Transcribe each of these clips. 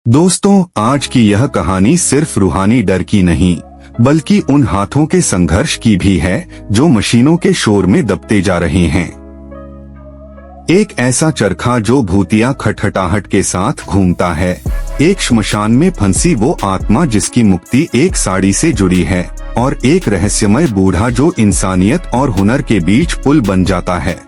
दोस्तों, आज की यह कहानी सिर्फ रूहानी डर की नहीं बल्कि उन हाथों के संघर्ष की भी है जो मशीनों के शोर में दबते जा रहे हैं। एक ऐसा चरखा जो भूतिया खटखटाहट के साथ घूमता है, एक श्मशान में फंसी वो आत्मा जिसकी मुक्ति एक साड़ी से जुड़ी है, और एक रहस्यमय बूढ़ा जो इंसानियत और हुनर के बीच पुल बन जाता है।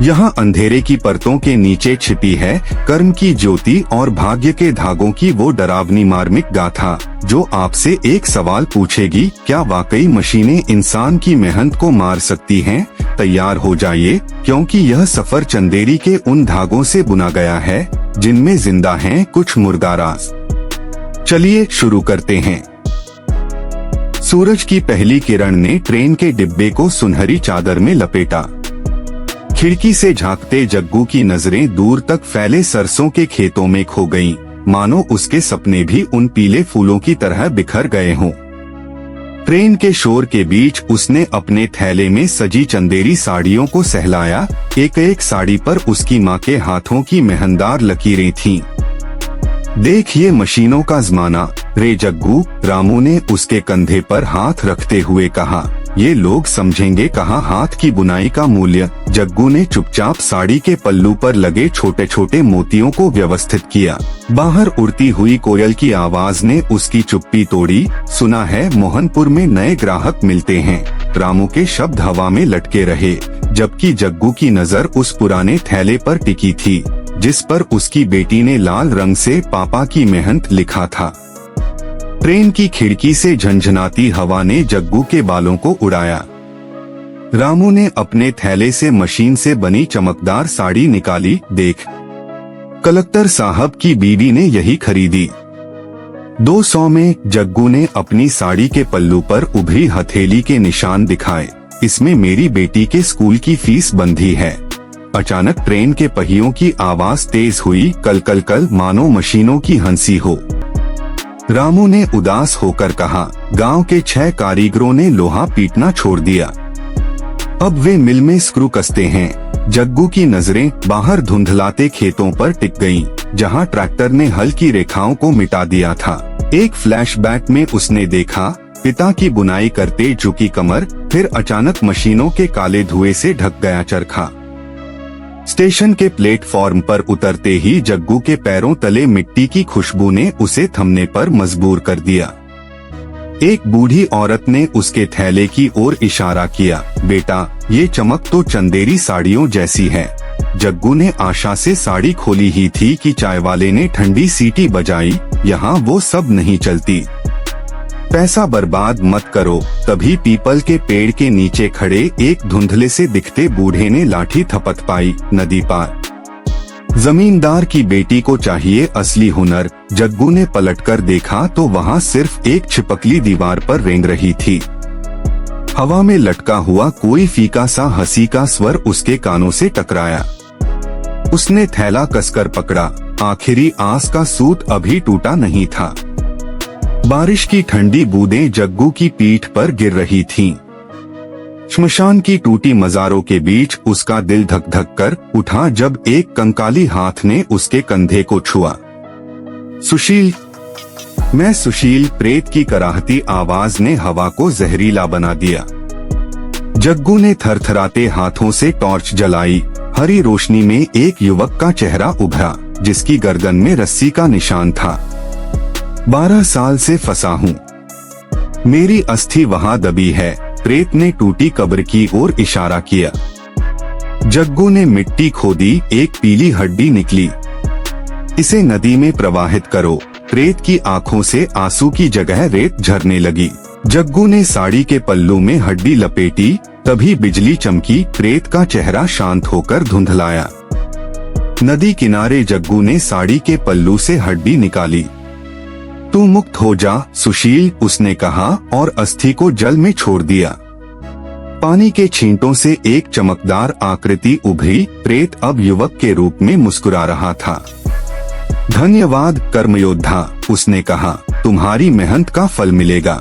यहाँ अंधेरे की परतों के नीचे छिपी है कर्म की ज्योति और भाग्य के धागों की वो डरावनी मार्मिक गाथा जो आपसे एक सवाल पूछेगी, क्या वाकई मशीनें इंसान की मेहनत को मार सकती हैं? तैयार हो जाइए, क्योंकि यह सफर चंदेरी के उन धागों से बुना गया है जिनमें जिंदा हैं कुछ मुर्दा राज। चलिए शुरू करते हैं। सूरज की पहली किरण ने ट्रेन के डिब्बे को सुनहरी चादर में लपेटा। खिड़की से झांकते जग्गू की नजरें दूर तक फैले सरसों के खेतों में खो गईं, मानो उसके सपने भी उन पीले फूलों की तरह बिखर गए हों। ट्रेन के शोर के बीच उसने अपने थैले में सजी चंदेरी साड़ियों को सहलाया। एक एक साड़ी पर उसकी माँ के हाथों की मेहनतदार लकीरें थीं। देख, ये मशीनों का जमाना रे जग्गू, रामू ने उसके कंधे पर हाथ रखते हुए कहा। ये लोग समझेंगे कहाँ हाथ की बुनाई का मूल्य। जग्गू ने चुपचाप साड़ी के पल्लू पर लगे छोटे छोटे मोतियों को व्यवस्थित किया। बाहर उड़ती हुई कोयल की आवाज ने उसकी चुप्पी तोड़ी। सुना है मोहनपुर में नए ग्राहक मिलते हैं। रामू के शब्द हवा में लटके रहे, जबकि जग्गू की नजर उस पुराने थैले पर टिकी थी जिस पर उसकी बेटी ने लाल रंग से पापा की मेहनत लिखा था। ट्रेन की खिड़की से झंझनाती हवा ने जग्गू के बालों को उड़ाया। रामू ने अपने थैले से मशीन से बनी चमकदार साड़ी निकाली। देख, कलेक्टर साहब की बीवी ने यही खरीदी। 200 में। जग्गू ने अपनी साड़ी के पल्लू पर उभरी हथेली के निशान दिखाए। इसमें मेरी बेटी के स्कूल की फीस बंधी है। अचानक ट्रेन के पहियों की आवाज तेज हुई, कल कल कल, मानो मशीनों की हंसी हो। रामू ने उदास होकर कहा, गांव के 6 कारीगरों ने लोहा पीटना छोड़ दिया। अब वे मिल में स्क्रू कसते हैं। जग्गू की नजरें बाहर धुंधलाते खेतों पर टिक गईं, जहां ट्रैक्टर ने हल की रेखाओं को मिटा दिया था। एक फ्लैशबैक में उसने देखा पिता की बुनाई करते झुकी कमर, फिर अचानक मशीनों के काले धुएं से ढक गया चरखा। स्टेशन के प्लेटफॉर्म पर उतरते ही जग्गू के पैरों तले मिट्टी की खुशबू ने उसे थमने पर मजबूर कर दिया। एक बूढ़ी औरत ने उसके थैले की ओर इशारा किया, बेटा, ये चमक तो चंदेरी साड़ियों जैसी है। जग्गू ने आशा से साड़ी खोली ही थी कि चाय वाले ने ठंडी सीटी बजाई, यहाँ वो सब नहीं चलती। पैसा बर्बाद मत करो। तभी पीपल के पेड़ के नीचे खड़े एक धुंधले से दिखते बूढ़े ने लाठी थपथ पाई, नदी पार। जमींदार की बेटी को चाहिए असली हुनर। जग्गू ने पलटकर देखा तो वहाँ सिर्फ एक छिपकली दीवार पर रेंग रही थी। हवा में लटका हुआ कोई फीका सा हंसी का स्वर उसके कानों से टकराया। उसने थैला कसकर पकड़ा। आखिरी आस का सूत अभी टूटा नहीं था। बारिश की ठंडी बूंदें जग्गू की पीठ पर गिर रही थीं। श्मशान की टूटी मज़ारों के बीच उसका दिल धक धक कर उठा जब एक कंकाली हाथ ने उसके कंधे को छुआ। सुशील, मैं सुशील, प्रेत की कराहती आवाज ने हवा को जहरीला बना दिया। जग्गू ने थरथराते हाथों से टॉर्च जलाई। हरी रोशनी में एक युवक का चेहरा उभरा जिसकी गर्दन में रस्सी का निशान था। 12 साल से फंसा हूँ, मेरी अस्थि वहाँ दबी है। प्रेत ने टूटी कब्र की ओर इशारा किया। जग्गू ने मिट्टी खोदी, एक पीली हड्डी निकली। इसे नदी में प्रवाहित करो। प्रेत की आंखों से आंसू की जगह रेत झरने लगी। जग्गू ने साड़ी के पल्लू में हड्डी लपेटी, तभी बिजली चमकी। प्रेत का चेहरा शांत होकर धुंधलाया। नदी किनारे जग्गू ने साड़ी के पल्लू से हड्डी निकाली। तू मुक्त हो जा सुशील, उसने कहा और अस्थि को जल में छोड़ दिया। पानी के छींटों से एक चमकदार आकृति उभरी। प्रेत अब युवक के रूप में मुस्कुरा रहा था। धन्यवाद कर्मयोद्धा, उसने कहा, तुम्हारी मेहनत का फल मिलेगा।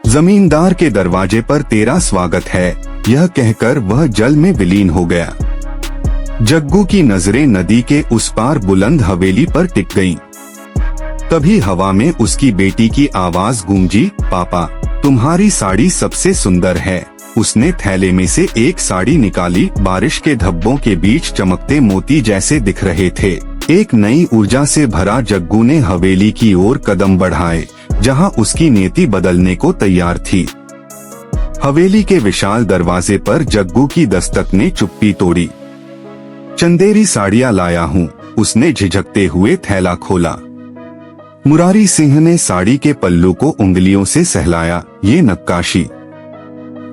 जमींदार के दरवाजे पर तेरा स्वागत है, यह कहकर वह जल में विलीन हो गया। जग्गू की नजरें नदी के उस पार बुलंद हवेली पर टिक गईं। तभी हवा में उसकी बेटी की आवाज गूंजी, पापा, तुम्हारी साड़ी सबसे सुंदर है। उसने थैले में से एक साड़ी निकाली। बारिश के धब्बों के बीच चमकते मोती जैसे दिख रहे थे। एक नई ऊर्जा से भरा जग्गू ने हवेली की ओर कदम बढ़ाए, जहां उसकी नीति बदलने को तैयार थी। हवेली के विशाल दरवाजे पर जग्गू की दस्तक ने चुप्पी तोड़ी। चंदेरी साड़ियां लाया हूँ, उसने झिझकते हुए थैला खोला। मुरारी सिंह ने साड़ी के पल्लू को उंगलियों से सहलाया। ये नक्काशी,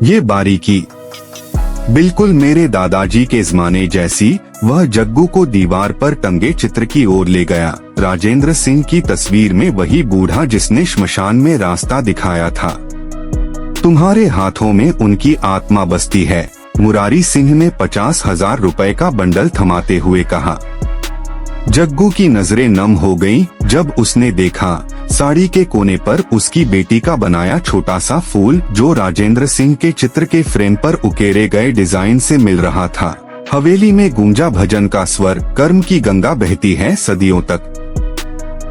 ये बारीकी, बिल्कुल मेरे दादाजी के जमाने जैसी। वह जग्गू को दीवार पर टंगे चित्र की ओर ले गया। राजेंद्र सिंह की तस्वीर में वही बूढ़ा जिसने श्मशान में रास्ता दिखाया था। तुम्हारे हाथों में उनकी आत्मा बसती है, मुरारी सिंह ने 50,000 रुपए का बंडल थमाते हुए कहा। जग्गू की नजरें नम हो गईं जब उसने देखा साड़ी के कोने पर उसकी बेटी का बनाया छोटा सा फूल, जो राजेंद्र सिंह के चित्र के फ्रेम पर उकेरे गए डिजाइन से मिल रहा था। हवेली में गूंजा भजन का स्वर, कर्म की गंगा बहती है सदियों तक।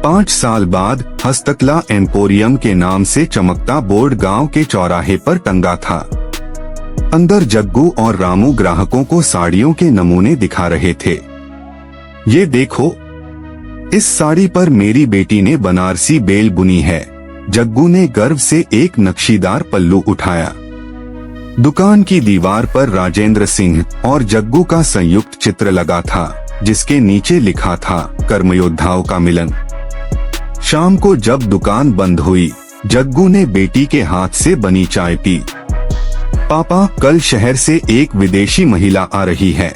5 साल बाद हस्तकला एम्पोरियम के नाम से चमकता बोर्ड गांव के चौराहे पर टंगा था। अंदर जग्गू और रामू ग्राहकों को साड़ियों के नमूने दिखा रहे थे। ये देखो, इस साड़ी पर मेरी बेटी ने बनारसी बेल बुनी है। जग्गू ने गर्व से एक नक्शीदार पल्लू उठाया। दुकान की दीवार पर राजेंद्र सिंह और जग्गू का संयुक्त चित्र लगा था, जिसके नीचे लिखा था, कर्मयोद्धाओं का मिलन। शाम को जब दुकान बंद हुई, जग्गू ने बेटी के हाथ से बनी चाय पी। पापा, कल शहर से एक विदेशी महिला आ रही है,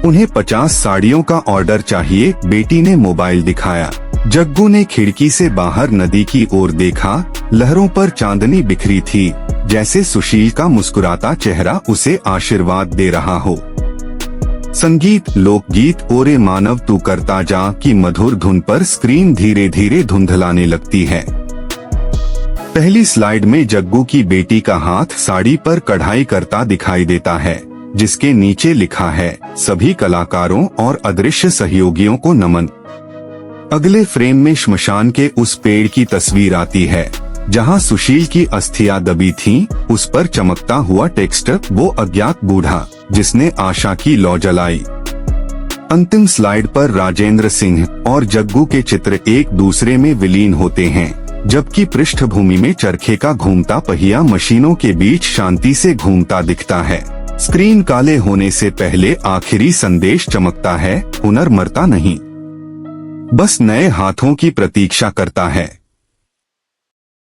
उन्हें 50 साड़ियों का ऑर्डर चाहिए। बेटी ने मोबाइल दिखाया। जग्गू ने खिड़की से बाहर नदी की ओर देखा। लहरों पर चांदनी बिखरी थी, जैसे सुशील का मुस्कुराता चेहरा उसे आशीर्वाद दे रहा हो। संगीत, लोकगीत ओरे मानव तू करता जा की मधुर धुन पर स्क्रीन धीरे धीरे धुंधलाने लगती है। पहली स्लाइड में जग्गू की बेटी का हाथ साड़ी पर कढ़ाई करता दिखाई देता है, जिसके नीचे लिखा है, सभी कलाकारों और अदृश्य सहयोगियों को नमन। अगले फ्रेम में श्मशान के उस पेड़ की तस्वीर आती है, जहां सुशील की अस्थियां दबी थीं। उस पर चमकता हुआ टेक्स्ट, वो अज्ञात बूढ़ा जिसने आशा की लौ जलाई। अंतिम स्लाइड पर राजेंद्र सिंह और जग्गू के चित्र एक दूसरे में विलीन होते हैं, जबकि पृष्ठभूमि में चरखे का घूमता पहिया मशीनों के बीच शांति से घूमता दिखता है। स्क्रीन काले होने से पहले आखिरी संदेश चमकता है, हुनर मरता नहीं, बस नए हाथों की प्रतीक्षा करता है।